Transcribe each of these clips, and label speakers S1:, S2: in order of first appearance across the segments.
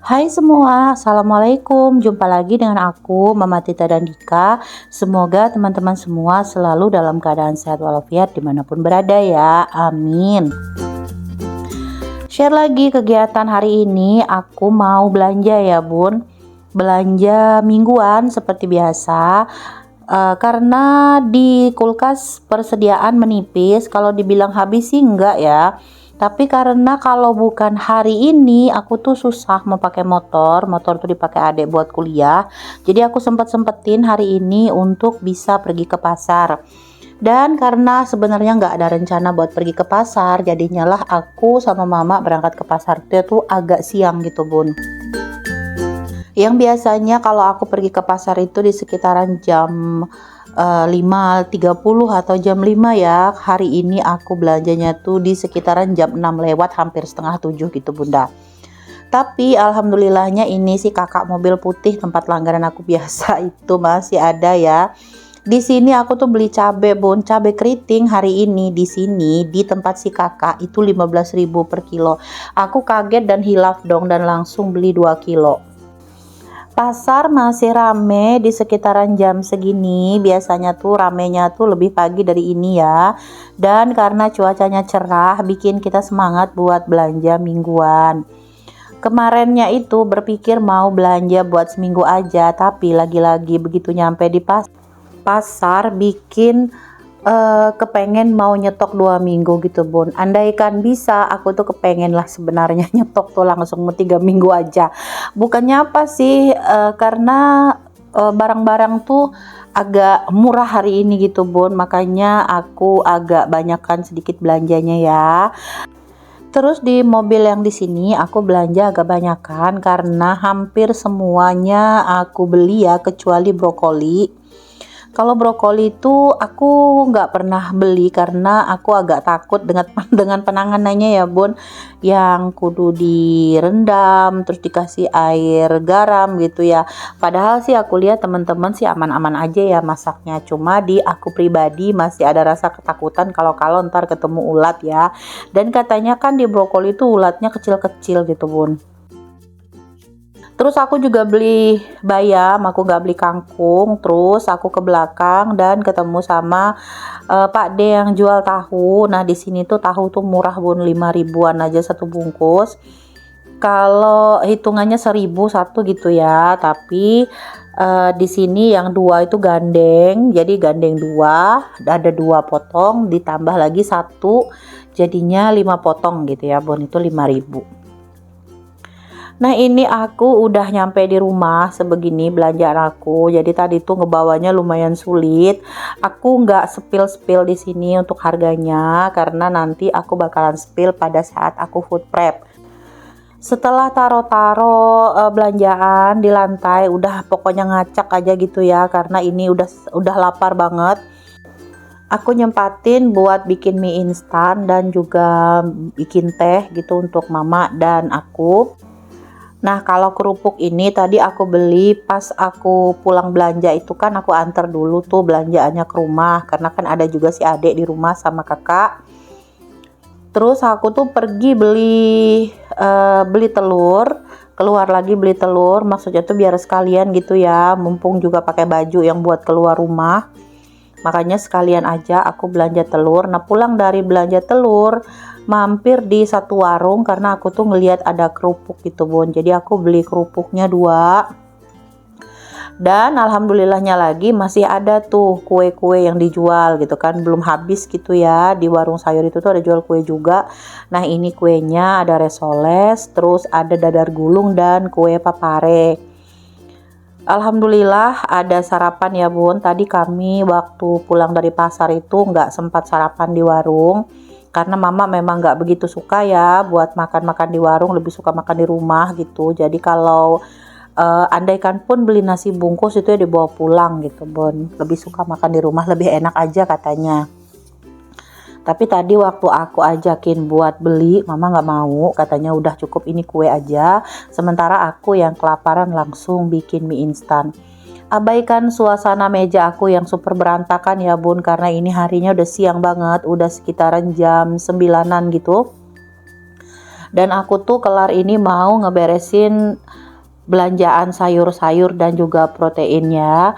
S1: Hai semua, Assalamualaikum. Jumpa lagi dengan aku, Mama Tita dan Dika. Semoga teman-teman semua selalu dalam keadaan sehat walafiat dimanapun berada ya. Amin. Share lagi kegiatan hari ini. Aku mau belanja ya bun. Belanja mingguan seperti biasa. Karena di kulkas persediaan menipis. Kalau dibilang habis sih enggak ya. Tapi karena kalau bukan hari ini aku tuh susah mau pakai motor tuh dipakai adik buat kuliah. Jadi aku sempetin hari ini untuk bisa pergi ke pasar. Dan karena sebenarnya nggak ada rencana buat pergi ke pasar, jadinya lah aku sama mama berangkat ke pasar itu agak siang gitu bun. Yang biasanya kalau aku pergi ke pasar itu di sekitaran jam 5.30 atau jam 5 ya. Hari ini aku belanjanya tuh di sekitaran jam 6 lewat hampir setengah 7 gitu bunda. Tapi alhamdulillahnya ini sih kakak mobil putih tempat langganan aku biasa itu masih ada ya. Di sini aku tuh beli cabe bun, cabe keriting hari ini di sini di tempat si kakak itu 15.000 per kilo. Aku kaget dan hilaf dong dan langsung beli 2 kilo. Pasar masih rame di sekitaran jam segini. Biasanya tuh ramenya tuh lebih pagi dari ini ya. Dan karena cuacanya cerah bikin kita semangat buat belanja mingguan. Kemarinnya itu berpikir mau belanja buat seminggu aja, tapi lagi-lagi begitu nyampe di pasar bikin kepengen mau nyetok 2 minggu gitu bun. Andaikan bisa aku tuh kepengen lah sebenarnya nyetok tuh langsung 3 minggu aja. Bukannya apa sih, karena barang-barang tuh agak murah hari ini gitu bun, makanya aku agak banyakkan sedikit belanjanya ya. Terus di mobil yang di sini aku belanja agak banyakan karena hampir semuanya aku beli ya kecuali brokoli. Kalau brokoli itu aku nggak pernah beli karena aku agak takut dengan penanganannya ya bun, yang kudu direndam terus dikasih air garam gitu ya. Padahal sih aku lihat teman-teman sih aman-aman aja ya masaknya, cuma di aku pribadi masih ada rasa ketakutan kalau ntar ketemu ulat ya. Dan katanya kan di brokoli itu ulatnya kecil-kecil gitu bun. Terus aku juga beli bayam, aku nggak beli kangkung. Terus aku ke belakang dan ketemu sama Pak D yang jual tahu. Nah di sini tuh tahu tuh murah bun, 5 ribuan aja satu bungkus. Kalau hitungannya 1.000 satu gitu ya. Tapi di sini yang dua itu gandeng, jadi gandeng dua, ada 2 potong, ditambah lagi satu, jadinya 5 potong gitu ya bun, itu 5.000. Nah ini aku udah nyampe di rumah sebegini belanjaan aku. Jadi tadi tuh ngebawanya lumayan sulit. Aku nggak spill di sini untuk harganya karena nanti aku bakalan spill pada saat aku food prep. Setelah taro-taro belanjaan di lantai, udah pokoknya ngacak aja gitu ya karena ini udah lapar banget. Aku nyempatin buat bikin mie instan dan juga bikin teh gitu untuk mama dan aku. Nah kalau kerupuk ini tadi aku beli pas aku pulang belanja itu kan aku antar dulu tuh belanjaannya ke rumah karena kan ada juga si adik di rumah sama kakak. Terus aku tuh pergi beli telur, keluar lagi beli telur, maksudnya tuh biar sekalian gitu ya, mumpung juga pakai baju yang buat keluar rumah. Makanya sekalian aja aku belanja telur. Nah pulang dari belanja telur mampir di satu warung karena aku tuh ngelihat ada kerupuk gitu bun, jadi aku beli kerupuknya 2. Dan alhamdulillahnya lagi masih ada tuh kue-kue yang dijual gitu kan, belum habis gitu ya. Di warung sayur itu tuh ada jual kue juga. Nah ini kuenya ada resoles, terus ada dadar gulung dan kue papare. Alhamdulillah ada sarapan ya bun. Tadi kami waktu pulang dari pasar itu nggak sempat sarapan di warung karena mama memang nggak begitu suka ya buat makan-makan di warung, lebih suka makan di rumah gitu. Jadi kalau andaikan pun beli nasi bungkus itu ya dibawa pulang gitu bun, lebih suka makan di rumah, lebih enak aja katanya. Tapi tadi waktu aku ajakin buat beli, mama nggak mau, katanya udah cukup ini kue aja. Sementara aku yang kelaparan langsung bikin mie instan. Abaikan suasana meja aku yang super berantakan ya bun, karena ini harinya udah siang banget, udah sekitaran jam 9-an gitu. Dan aku tuh kelar ini mau ngeberesin belanjaan sayur-sayur dan juga proteinnya.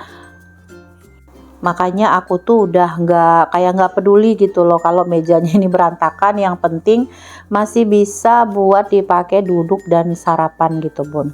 S1: Makanya aku tuh udah nggak peduli gitu loh kalau mejanya ini berantakan, yang penting masih bisa buat dipakai duduk dan sarapan gitu bun.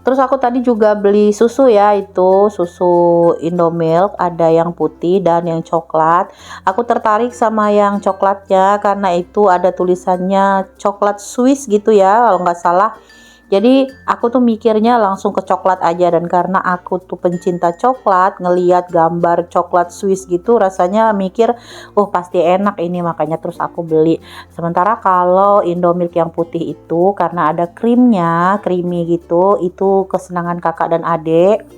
S1: Terus aku tadi juga beli susu ya, itu susu Indomilk, ada yang putih dan yang coklat. Aku tertarik sama yang coklatnya karena itu ada tulisannya coklat Swiss gitu ya kalau nggak salah. Jadi aku tuh mikirnya langsung ke coklat aja, dan karena aku tuh pencinta coklat, ngeliat gambar coklat Swiss gitu rasanya mikir, oh pasti enak ini, makanya terus aku beli. Sementara kalau Indomilk yang putih itu karena ada krimnya, creamy gitu, itu kesenangan kakak dan adik.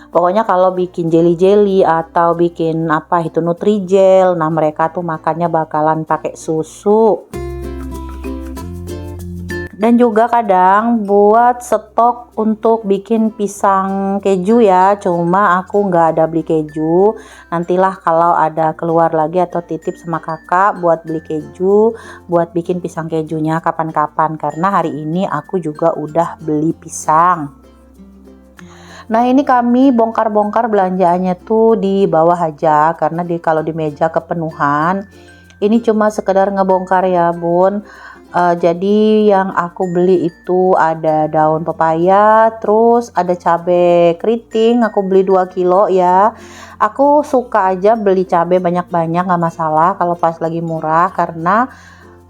S1: Pokoknya kalau bikin jelly-jelly atau bikin apa itu Nutrijel, nah mereka tuh makannya bakalan pakai susu. Dan juga kadang buat stok untuk bikin pisang keju ya, cuma aku nggak ada beli keju. Nantilah kalau ada keluar lagi atau titip sama kakak buat beli keju, buat bikin pisang kejunya kapan-kapan, karena hari ini aku juga udah beli pisang. Nah ini kami bongkar-bongkar belanjaannya tuh di bawah aja, karena kalau di meja kepenuhan. Ini cuma sekedar ngebongkar ya bun. Jadi yang aku beli itu ada daun pepaya, terus ada cabai keriting, aku beli 2 kilo ya. Aku suka aja beli cabai banyak-banyak, nggak masalah kalau pas lagi murah, karena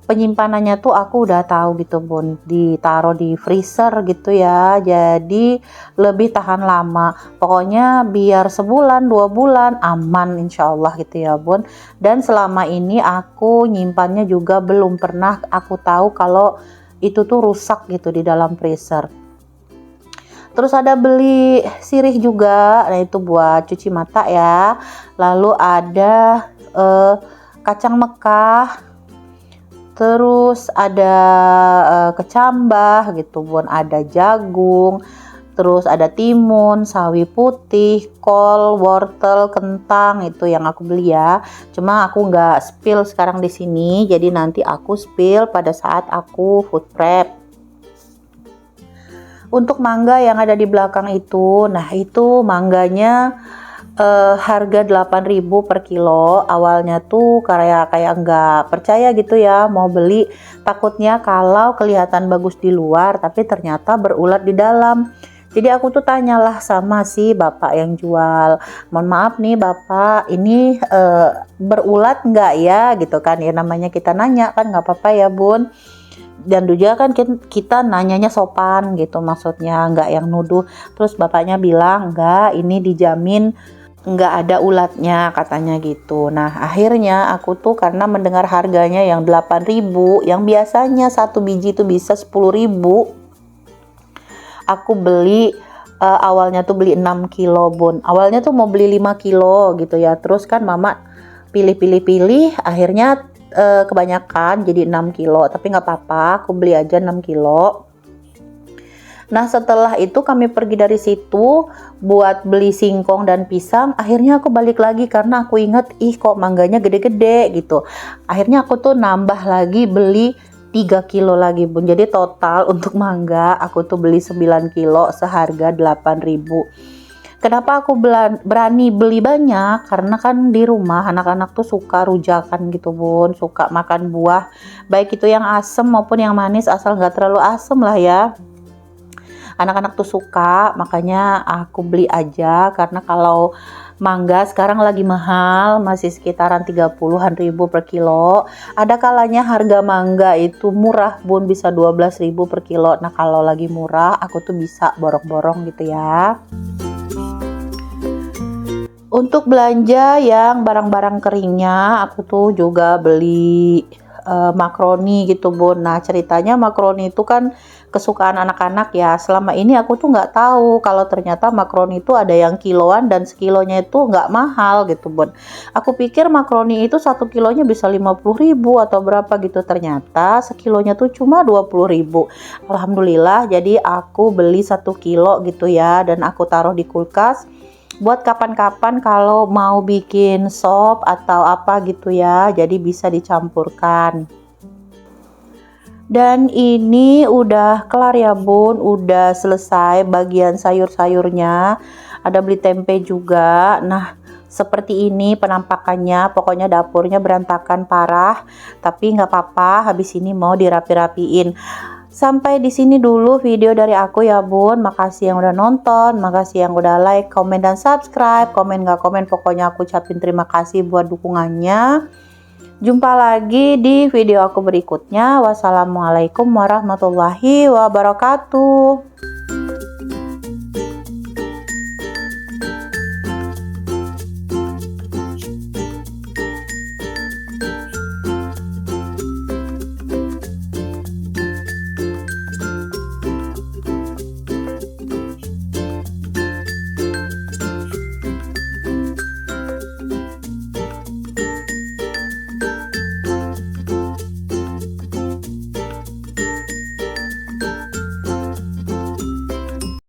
S1: penyimpanannya tuh aku udah tahu gitu bun, ditaruh di freezer gitu ya, jadi lebih tahan lama. Pokoknya biar sebulan 2 bulan aman insya Allah gitu ya bun. Dan selama ini aku nyimpannya juga belum pernah aku tahu kalau itu tuh rusak gitu di dalam freezer. Terus ada beli sirih juga, nah itu buat cuci mata ya. Lalu ada kacang mekah. Terus ada kecambah gitu bun, ada jagung, terus ada timun, sawi putih, kol, wortel, kentang, itu yang aku beli ya. Cuma aku nggak spill sekarang di sini, jadi nanti aku spill pada saat aku food prep. Untuk mangga yang ada di belakang itu, nah itu mangganya harga 8.000 per kilo. Awalnya tuh kayak nggak percaya gitu ya mau beli, takutnya kalau kelihatan bagus di luar tapi ternyata berulat di dalam. Jadi aku tuh tanyalah sama si bapak yang jual, mohon maaf nih bapak, ini berulat nggak ya gitu kan ya, namanya kita nanya kan nggak apa-apa ya bun. Dan juga kan kita nanyanya sopan gitu, maksudnya nggak yang nuduh. Terus bapaknya bilang enggak, ini dijamin nggak ada ulatnya katanya gitu. Nah akhirnya aku tuh karena mendengar harganya yang 8.000, yang biasanya satu biji tuh bisa 10.000, aku beli. Awalnya tuh beli 6 kilo bun, awalnya tuh mau beli 5 kilo gitu ya, terus kan mama pilih-pilih, akhirnya kebanyakan jadi 6 kilo, tapi nggak apa-apa aku beli aja 6 kilo. Nah setelah itu kami pergi dari situ buat beli singkong dan pisang. Akhirnya aku balik lagi karena aku inget, ih kok mangganya gede-gede gitu. Akhirnya aku tuh nambah lagi beli 3 kilo lagi bun. Jadi total untuk mangga aku tuh beli 9 kilo seharga 8.000. Kenapa aku berani beli banyak? Karena kan di rumah anak-anak tuh suka rujakan gitu bun, suka makan buah, baik itu yang asem maupun yang manis, asal nggak terlalu asem lah ya. Anak-anak tuh suka, makanya aku beli aja. Karena kalau mangga sekarang lagi mahal, masih sekitaran 30-an ribu per kilo. Ada kalanya harga mangga itu murah bun, bisa 12.000 per kilo. Nah kalau lagi murah aku tuh bisa borong-borong gitu ya. Untuk belanja yang barang-barang keringnya, aku tuh juga beli makaroni gitu bun. Nah ceritanya makaroni itu kan kesukaan anak-anak ya. Selama ini aku tuh nggak tahu kalau ternyata makaroni itu ada yang kiloan dan sekilonya itu nggak mahal gitu bun. Aku pikir makaroni itu 1 kilonya bisa 50.000 atau berapa gitu, ternyata sekilonya tuh cuma 20.000. Alhamdulillah, jadi aku beli 1 kilo gitu ya, dan aku taruh di kulkas buat kapan-kapan kalau mau bikin sop atau apa gitu ya, jadi bisa dicampurkan. Dan ini udah kelar ya bun, udah selesai bagian sayur-sayurnya. Ada beli tempe juga. Nah, seperti ini penampakannya. Pokoknya dapurnya berantakan parah, tapi nggak apa-apa, habis ini mau dirapi-rapiin. Sampai di sini dulu video dari aku ya bun. Makasih yang udah nonton, makasih yang udah like, komen, dan subscribe. Komen nggak komen, pokoknya aku ucapin terima kasih buat dukungannya. Jumpa lagi di video aku berikutnya. Wassalamualaikum warahmatullahi wabarakatuh.